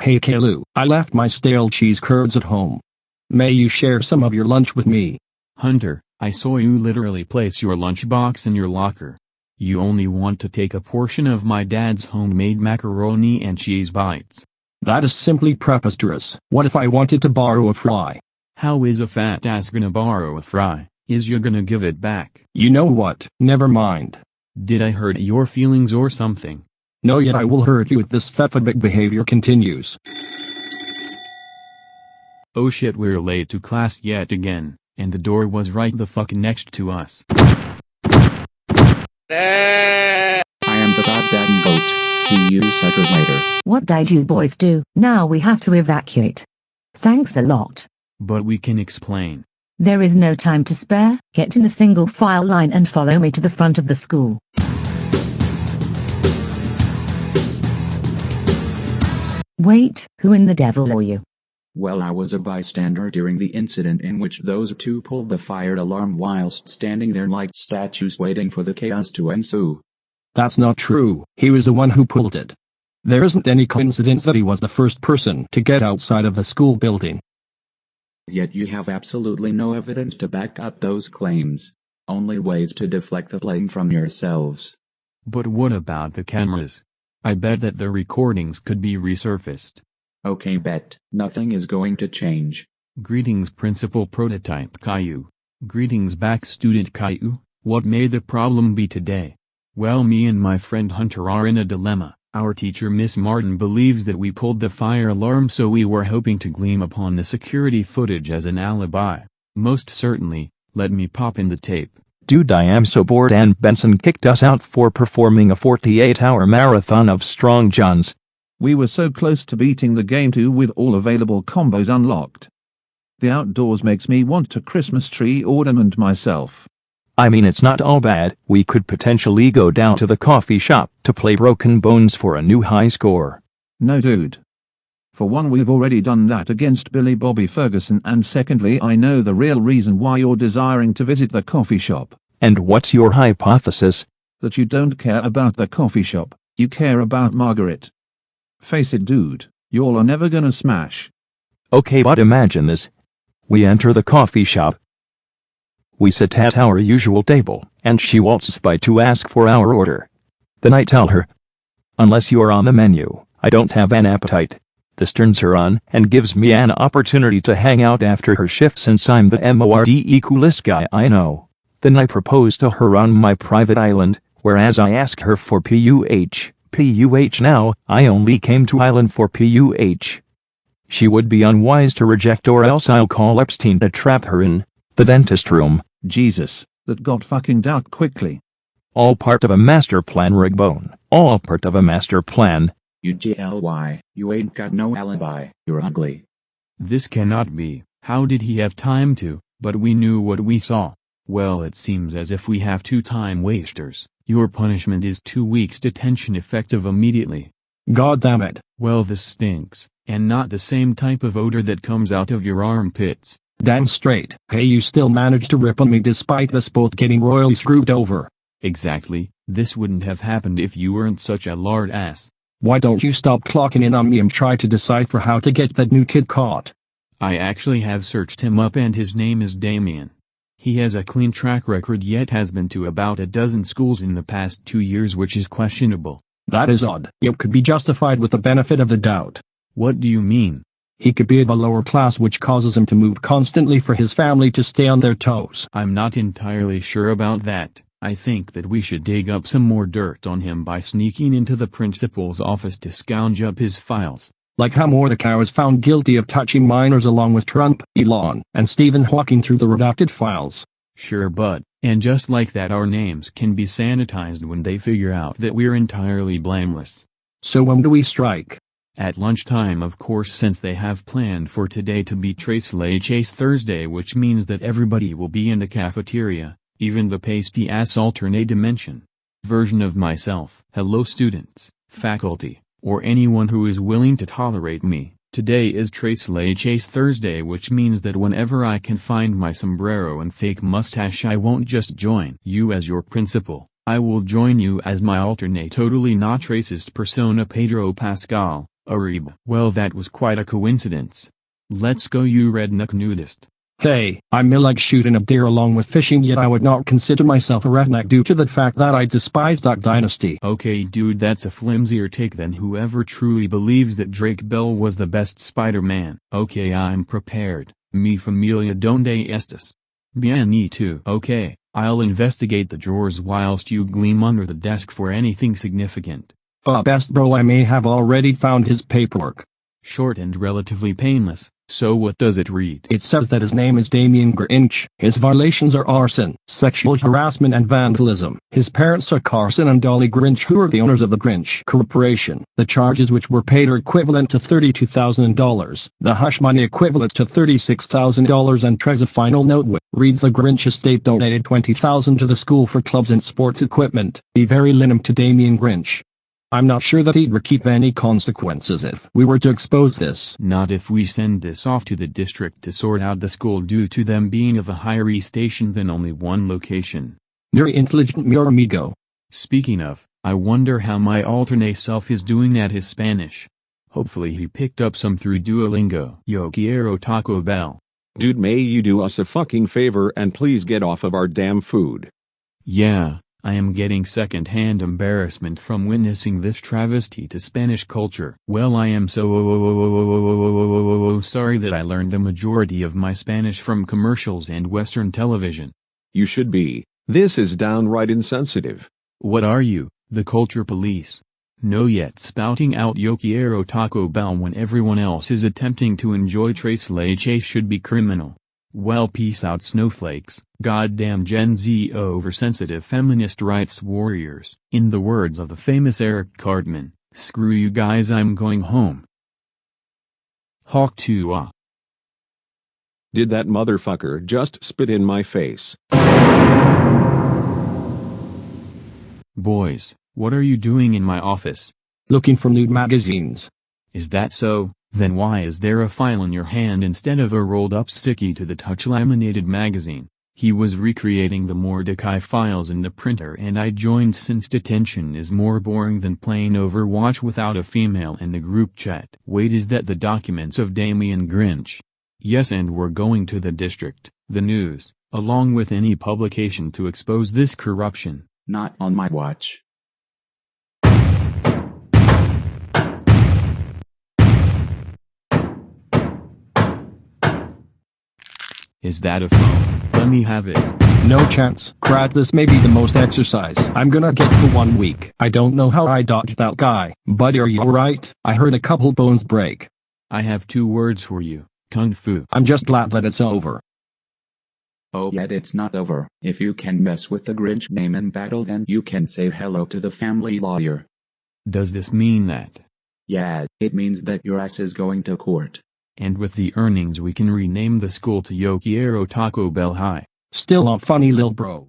Hey Caillous, I left my stale cheese curds at home. May you share some of your lunch with me? Hunter, I saw you literally place your lunchbox in your locker. You only want to take a portion of my dad's homemade macaroni and cheese bites. That is simply preposterous. What if I wanted to borrow a fry? How is a fat ass gonna borrow a fry? Is you gonna give it back? You know what, never mind. Did I hurt your feelings or something? No, yet I will hurt you if this fephobic behavior continues. Oh shit, we're late to class yet again, and the door was right the fuck next to us. I am the goddamn goat. See you suckers later. What did you boys do? Now we have to evacuate. Thanks a lot. But we can explain. There is no time to spare. Get in a single file line and follow me to the front of the school. Wait, who in the devil are you? Well, I was a bystander during the incident in which those two pulled the fire alarm whilst standing there like statues waiting for the chaos to ensue. That's not true. He was the one who pulled it. There isn't any coincidence that he was the first person to get outside of the school building. Yet you have absolutely no evidence to back up those claims. Only ways to deflect the blame from yourselves. But what about the cameras? I bet that the recordings could be resurfaced. Okay, bet. Nothing is going to change. Greetings, Principal Prototype Caillous. Greetings back, Student Caillous. What may the problem be today? Well, me and my friend Hunter are in a dilemma. Our teacher Miss Martin believes that we pulled the fire alarm, so we were hoping to glean upon the security footage as an alibi. Most certainly, let me pop in the tape. Dude, I am so bored, and Benson kicked us out for performing a 48-hour marathon of Strong Johns. We were so close to beating the game too, with all available combos unlocked. The outdoors makes me want to Christmas tree ornament myself. I mean, it's not all bad. We could potentially go down to the coffee shop to play Broken Bones for a new high score. No dude. For one, we've already done that against Billy Bobby Ferguson, and secondly, I know the real reason why you're desiring to visit the coffee shop. And what's your hypothesis? That you don't care about the coffee shop, you care about Margaret. Face it, dude, y'all are never gonna smash. Okay, but imagine this. We enter the coffee shop. We sit at our usual table, and she waltzes by to ask for our order. Then I tell her, unless you're on the menu, I don't have an appetite. This turns her on and gives me an opportunity to hang out after her shift, since I'm the coolest guy I know. Then I propose to her on my private island, whereas I ask her for PUH. PUH now, I only came to island for PUH. She would be unwise to reject, or else I'll call Epstein to trap her in the dentist room. Jesus, that got fucking dark quickly. All part of a master plan, Rigbone. All part of a master plan. UGLY, you ain't got no alibi, you're ugly. This cannot be. How did he have time to? But we knew what we saw. Well, it seems as if we have two time wasters. Your punishment is 2 weeks detention, effective immediately. God damn it. Well, this stinks, and not the same type of odor that comes out of your armpits. Damn straight. Hey, you still managed to rip on me despite us both getting royally screwed over. Exactly. This wouldn't have happened if you weren't such a lard ass. Why don't you stop clocking in on me and try to decipher how to get that new kid caught? I actually have searched him up, and his name is Damien. He has a clean track record, yet has been to about a dozen schools in the past 2 years, which is questionable. That is odd. It could be justified with the benefit of the doubt. What do you mean? He could be of a lower class, which causes him to move constantly for his family to stay on their toes. I'm not entirely sure about that. I think that we should dig up some more dirt on him by sneaking into the principal's office to scrounge up his files. Like how Mordecai was found guilty of touching minors along with Trump, Elon, and Stephen Hawking through the redacted files. Sure, bud. And just like that, our names can be sanitized when they figure out that we're entirely blameless. So when do we strike? At lunchtime, of course, since they have planned for today to be Chase Thursday, which means that everybody will be in the cafeteria, even the pasty-ass alternate dimension version of myself. Hello students, faculty, or anyone who is willing to tolerate me. Today is Chase Thursday, which means that whenever I can find my sombrero and fake mustache, I won't just join you as your principal, I will join you as my alternate totally not racist persona, Pedro Pascal. Ariba. Well, that was quite a coincidence. Let's go, you redneck nudist. Hey, I may like shooting a deer along with fishing, yet I would not consider myself a redneck due to the fact that I despise Duck Dynasty. Okay dude, that's a flimsier take than whoever truly believes that Drake Bell was the best Spider-Man. Okay, I'm prepared. Mi familia donde estas? Bien, okay, I'll investigate the drawers whilst you gleam under the desk for anything significant. Best bro, I may have already found his paperwork. Short and relatively painless, so what does it read? It says that his name is Damien Grinch. His violations are arson, sexual harassment and vandalism. His parents are Carson and Dolly Grinch, who are the owners of the Grinch Corporation. The charges which were paid are equivalent to $32,000. The hush money equivalent to $36,000, and Trez a final note which reads: the Grinch estate donated $20,000 to the school for clubs and sports equipment. Be very linum to Damien Grinch. I'm not sure that he'd recoup any consequences if we were to expose this. Not if we send this off to the district to sort out the school due to them being of a higher station than only one location. Very intelligent, mi amigo. Speaking of, I wonder how my alternate self is doing at his Spanish. Hopefully he picked up some through Duolingo. Yo quiero Taco Bell. Dude, may you do us a fucking favor and please get off of our damn food. Yeah. I am getting second-hand embarrassment from witnessing this travesty to Spanish culture. Well, I am so sorry that I learned a majority of my Spanish from commercials and Western television. You should be. This is downright insensitive. What are you, the culture police? No, yet spouting out Yo quiero Taco Bell when everyone else is attempting to enjoy Tres Leches should be criminal. Well, peace out, snowflakes. Goddamn Gen Z oversensitive feminist rights warriors. In the words of the famous Eric Cartman, screw you guys, I'm going home. Hawk 2 Did that motherfucker just spit in my face? Boys, what are you doing in my office? Looking for nude magazines. Is that so? Then why is there a file in your hand instead of a rolled-up sticky to the touch laminated magazine? He was recreating the Mordecai files in the printer and I joined since detention is more boring than playing Overwatch without a female in the group chat. Wait, is that the documents of Damien Grinch? Yes, and we're going to the district, the news, along with any publication to expose this corruption. Not on my watch. Is that a phone? Let me have it. No chance. Crap, this may be the most exercise I'm gonna get for 1 week. I don't know how I dodged that guy. Buddy, are you alright? I heard a couple bones break. I have 2 words for you. Kung Fu. I'm just glad that it's over. Oh, yet it's not over. If you can mess with the Grinch name in battle, then you can say hello to the family lawyer. Does this mean that? Yeah, it means that your ass is going to court. And with the earnings we can rename the school to Yo quiero Taco Bell High. Still not funny, lil bro.